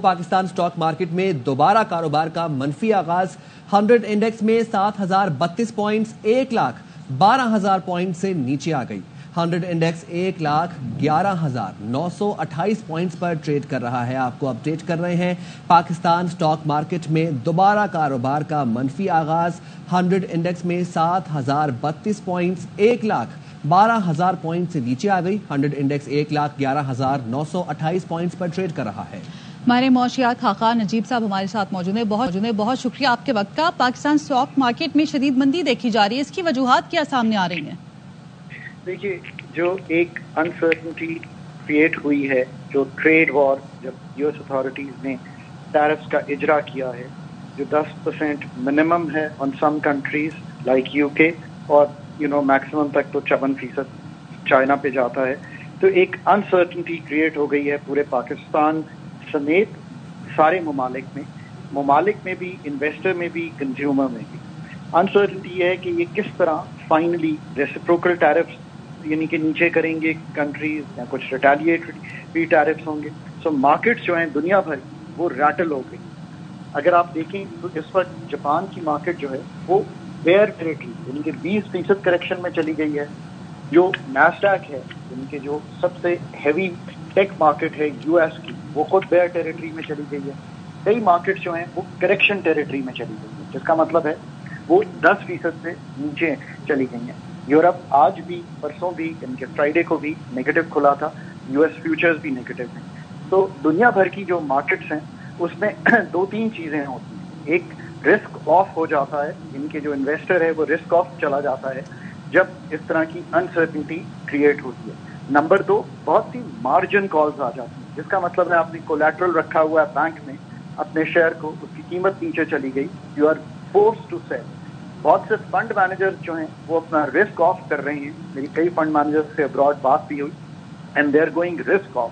Pakistan stock market में दोबारा कारोबार का मनफी आगाज। 100 इंडेक्स में 7,032 पॉइंट्स 1,12,000 पॉइंट से नीचे आ गई। 100 इंडेक्स 1,11,928 पॉइंट्स पर ट्रेड कर रहा है। आपको अपडेट कर रहे हैं पाकिस्तान स्टॉक मार्केट में दोबारा कारोबार का मनफी आगाज। 100 इंडेक्स में 7,032 पॉइंट्स 1,12,000 पॉइंट से नीचे आ गई। 100 इंडेक्स 1,11,928 पॉइंट्स पर ट्रेड कर रहा है। हमारे मौशियात खाका नजीब साहब हमारे साथ मौजूद हैं। बहुत शुक्रिया आपके वक्त का। पाकिस्तान स्टॉक मार्केट में शदीद मंदी देखी जा रही है, इसकी वजूहात क्या सामने आ रही हैं? देखिए, जो एक अनसर्टनिटी क्रिएट हुई है, जो ट्रेड वॉर, जब यूएस अथॉरिटीज ने टैरिफ्स का इजरा किया है, जो 10% मिनिमम है on some countries like UK और मैक्सिमम तक तो 54% चाइना पे जाता है, तो एक अनसर्टनिटी क्रिएट हो गई है पूरे पाकिस्तान समेत सारे ममालिक में भी, इन्वेस्टर में भी, कंज्यूमर में भी। अनसर्टनिटी है कि ये किस तरह फाइनली रेसिप्रोकल टैरिफ्स यानी कि नीचे करेंगे कंट्रीज, या कुछ रिटेलिएटरी टैरिफ्स होंगे। सो मार्केट्स जो हैं दुनिया भर वो रैटल हो गई। अगर आप देखें तो इस वक्त जापान की मार्केट जो है वो बेयर टेरिटरी यानी कि 20% करेक्शन में चली गई है। जो नैस्डैक है यानी कि जो सबसे हैवी टेक मार्केट है यूएस की, वो खुद बेयर टेरिटरी में चली गई है। कई मार्केट्स जो हैं वो करेक्शन टेरिटरी में चली गई है, जिसका मतलब है वो 10% से नीचे चली गई हैं। यूरोप आज भी, परसों भी, यानी कि फ्राइडे को भी नेगेटिव खुला था। यूएस फ्यूचर्स भी नेगेटिव हैं। तो दुनिया भर की जो मार्केट्स हैं उसमें 2-3 चीज़ें होती हैं। एक रिस्क ऑफ हो जाता है, इनके जो इन्वेस्टर है वो रिस्क ऑफ चला जाता है जब इस तरह की अनसर्टनिटी क्रिएट होती है। नंबर 2, बहुत सी मार्जिन कॉल्स आ जाती हैं, जिसका मतलब है आपने कोलैटरल रखा हुआ है बैंक में अपने शेयर को, उसकी कीमत नीचे चली गई, you are force to sell. बहुत से फंड मैनेजर्स जो हैं वो अपना रिस्क ऑफ कर रहे हैं। मेरी कई फंड मैनेजर्स से अब्रॉड बात भी हुई and they are going risk off.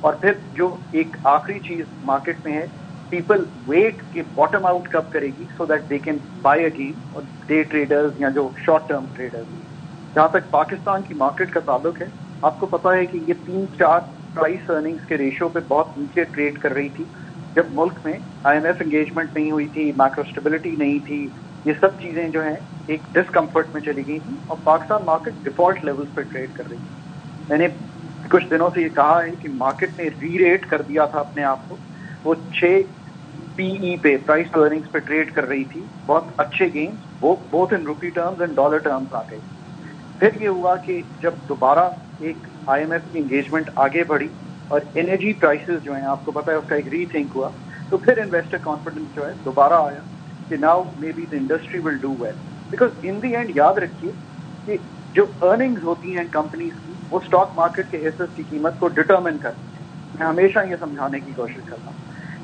और फिर जो एक आखिरी चीज मार्केट में है, पीपल वेट कि बॉटम आउट कब करेगी so that they can buy again. और डे ट्रेडर्स या जो शॉर्ट टर्म ट्रेडर्स, जहाँ तक पाकिस्तान की मार्केट का ताल्लुक है, आपको पता है कि ये 3-4 प्राइस अर्निंग्स के रेशियो पे बहुत नीचे ट्रेड कर रही थी जब मुल्क में IMF एंगेजमेंट नहीं हुई थी, मैक्रो स्टेबिलिटी नहीं थी। ये सब चीजें जो हैं एक डिस्कम्फर्ट में चली गई थी और पाकिस्तान मार्केट डिफॉल्ट लेवल्स पर ट्रेड कर रही थी। मैंने कुछ दिनों से ये कहा है कि मार्केट ने री-रेट कर दिया था अपने आप को। वो 6 PE पे, प्राइस टू अर्निंग्स पे ट्रेड कर रही थी। बहुत अच्छे गेन्स वो both in rupee terms and dollar terms आ गए। फिर ये हुआ कि जब दोबारा एक IMF की एंगेजमेंट आगे बढ़ी और एनर्जी प्राइसेस जो हैं आपको पता है उसका एक रीथिंक हुआ, तो फिर इन्वेस्टर कॉन्फिडेंस जो है दोबारा आया कि now may be the industry will do well. Because in the and याद रखिए कि जो अर्निंग्स होती हैं कंपनीज की, वो स्टॉक मार्केट के एसेट्स की कीमत को डिटरमिन करती है। मैं हमेशा ये समझाने की कोशिश करता हूँ,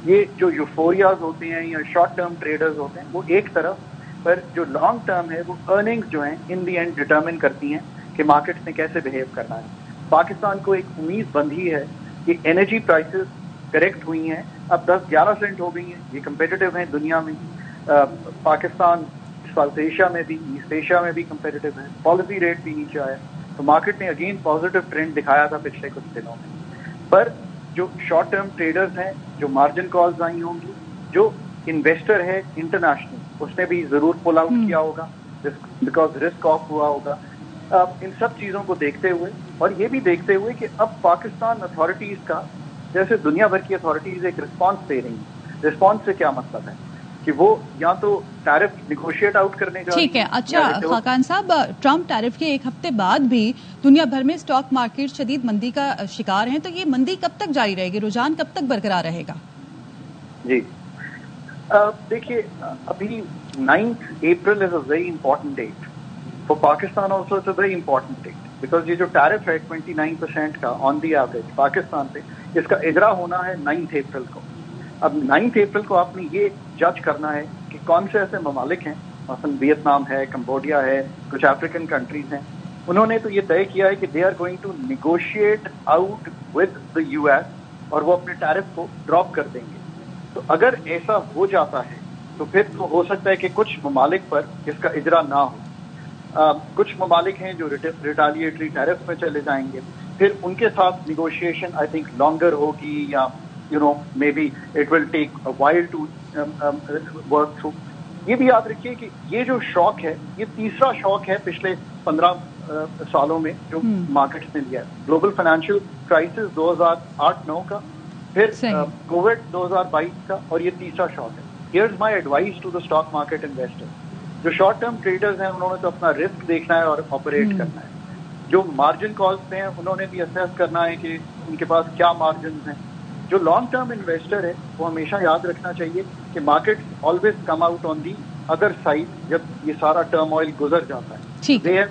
ये जो यूफोरियाज होते हैं या शॉर्ट टर्म ट्रेडर्स होते हैं वो एक तरफ, पर जो लॉन्ग टर्म है वो अर्निंग्स जो हैं इन दी एंड डिटरमिन करती हैं कि मार्केट ने कैसे बिहेव करना है। पाकिस्तान को एक उम्मीद बंधी है कि एनर्जी प्राइसेस करेक्ट हुई हैं, अब 10-11 सेंट हो गई हैं, ये कंपेटिटिव हैं दुनिया में। पाकिस्तान साउथ एशिया में भी, ईस्ट एशिया में भी कंपेटिटिव है। पॉलिसी रेट भी नीचे आया, तो मार्केट ने अगेन पॉजिटिव ट्रेंड दिखाया था पिछले कुछ दिनों में। पर जो शॉर्ट टर्म ट्रेडर्स हैं, जो मार्जिन कॉल्स आई होंगी, जो इन्वेस्टर है इंटरनेशनल, उसने भी जरूर पुल आउट किया होगा बिकॉज रिस्क ऑफ हुआ होगा। इन सब चीजों को देखते हुए और ये भी देखते हुए कि अब पाकिस्तान अथॉरिटीज का, जैसे दुनिया भर की अथॉरिटीज एक रिस्पॉन्स दे रही हैं। रिस्पॉन्स से क्या मतलब है कि वो या तो टैरिफ निगोशिएट आउट करने का। ठीक है, अच्छा खाकान साहब, ट्रम्प टैरिफ के एक हफ्ते बाद भी दुनिया भर में स्टॉक मार्केट शदीद मंदी का शिकार हैं, तो ये मंदी कब तक जारी रहेगी? रुझान कब तक बरकरार रहेगा? जी देखिए, अभी 9th April is a very important date for Pakistan also. It's a very important date because ये जो टैरिफ है 29% का ऑन दी एवरेज पाकिस्तान पे, इसका इजरा होना है 9th April को। अब 9th April को आपने ये जज करना है कि कौन से ऐसे ममालिक हैं, मसलन वियतनाम है, कंबोडिया है, कुछ अफ्रीकन कंट्रीज हैं, उन्होंने तो ये तय किया है कि they are going to negotiate out with the US और वो अपने टैरिफ को ड्रॉप कर देंगे। तो अगर ऐसा हो जाता है तो फिर तो हो सकता है कि कुछ ममालिक पर इसका इजरा ना हो। कुछ ममालिक हैं जो रिटालिएटरी टैरिफ में चले जाएंगे, फिर उनके साथ निगोशिएशन आई थिंक लॉन्गर होगी या maybe it will take a while to work through. یہ بھی یاد رکھیے کہ یہ جو شوق ہے یہ تیسرا شوق ہے پچھلے 15 سالوں میں جو مارکیٹس نے لیا ہے. گلوبل فائنینشیل کرائسس 2008-9 کا, پھر کووڈ 2022 کا, اور یہ تیسرا شوق ہے. Here's my advice to the stock market investor. جو شارٹ ٹرم ٹریڈرز ہیں انہوں نے تو اپنا رسک دیکھنا ہے اور آپریٹ کرنا ہے. جو مارجن کالز پہ ہیں انہوں نے بھی اسیس کرنا ہے کہ ان کے پاس کیا مارجنز ہیں. جو لانگ ٹرم انویسٹر ہے وہ ہمیشہ یاد رکھنا چاہیے کہ market always come out on the other side جب یہ سارا ٹرم آئل گزر جاتا ہے. ٹھیک ہے,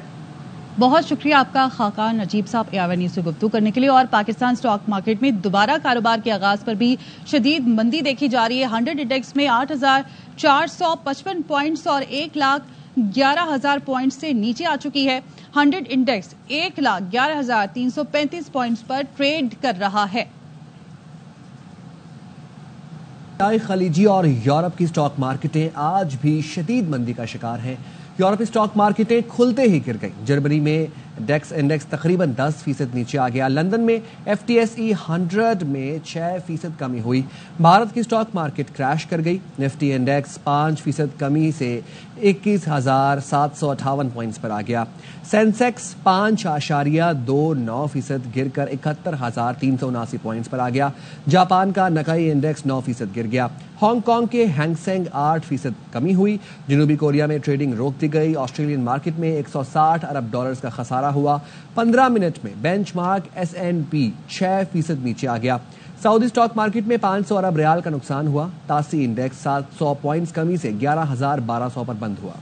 بہت شکریہ آپ کا خاقان نجیب صاحب AIR نیوز سے گفتگو کرنے کے لیے. اور پاکستان اسٹاک مارکیٹ میں دوبارہ کاروبار کے آغاز پر بھی شدید مندی دیکھی جا رہی ہے. 100 انڈیکس میں 8,455 پوائنٹس اور 1,11,000 پوائنٹس سے نیچے آ چکی ہے. 100 انڈیکس 1,11,335 پوائنٹس پر ٹریڈ کر رہا ہے. خلیجی اور یورپ کی اسٹاک مارکیٹیں آج بھی شدید مندی کا شکار ہیں. یورپی اسٹاک مارکیٹیں کھلتے ہی گر گئیں. جرمنی میں ڈیکس انڈیکس تقریباً 10% نیچے آ گیا. لندن میں FTSE 100 میں 6% کمی ہوئی. بھارت کی اسٹاک مارکیٹ کریش کر گئی. نفٹی انڈیکس 5% کمی سے 21,758 پوائنٹس پر آ گیا. سینسیکس 5.29% گر کر 71,379 پوائنٹس پر آ گیا. جاپان کا نکائی انڈیکس 9% گر گیا. ہانگ کانگ کے ہینگ سینگ 8% کمی ہوئی. جنوبی کوریا میں ٹریڈنگ روک دی گئی. آسٹریلین مارکیٹ میں $160 ارب کا خسارہ ہوا. 15 منٹ میں بینچ مارک S&P 6% نیچے آ گیا. سعودی اسٹاک مارکیٹ میں 500 ارب ریال کا نقصان ہوا. تاسی انڈیکس 700 پوائنٹس کمی سے 11,1200 پر بند ہوا.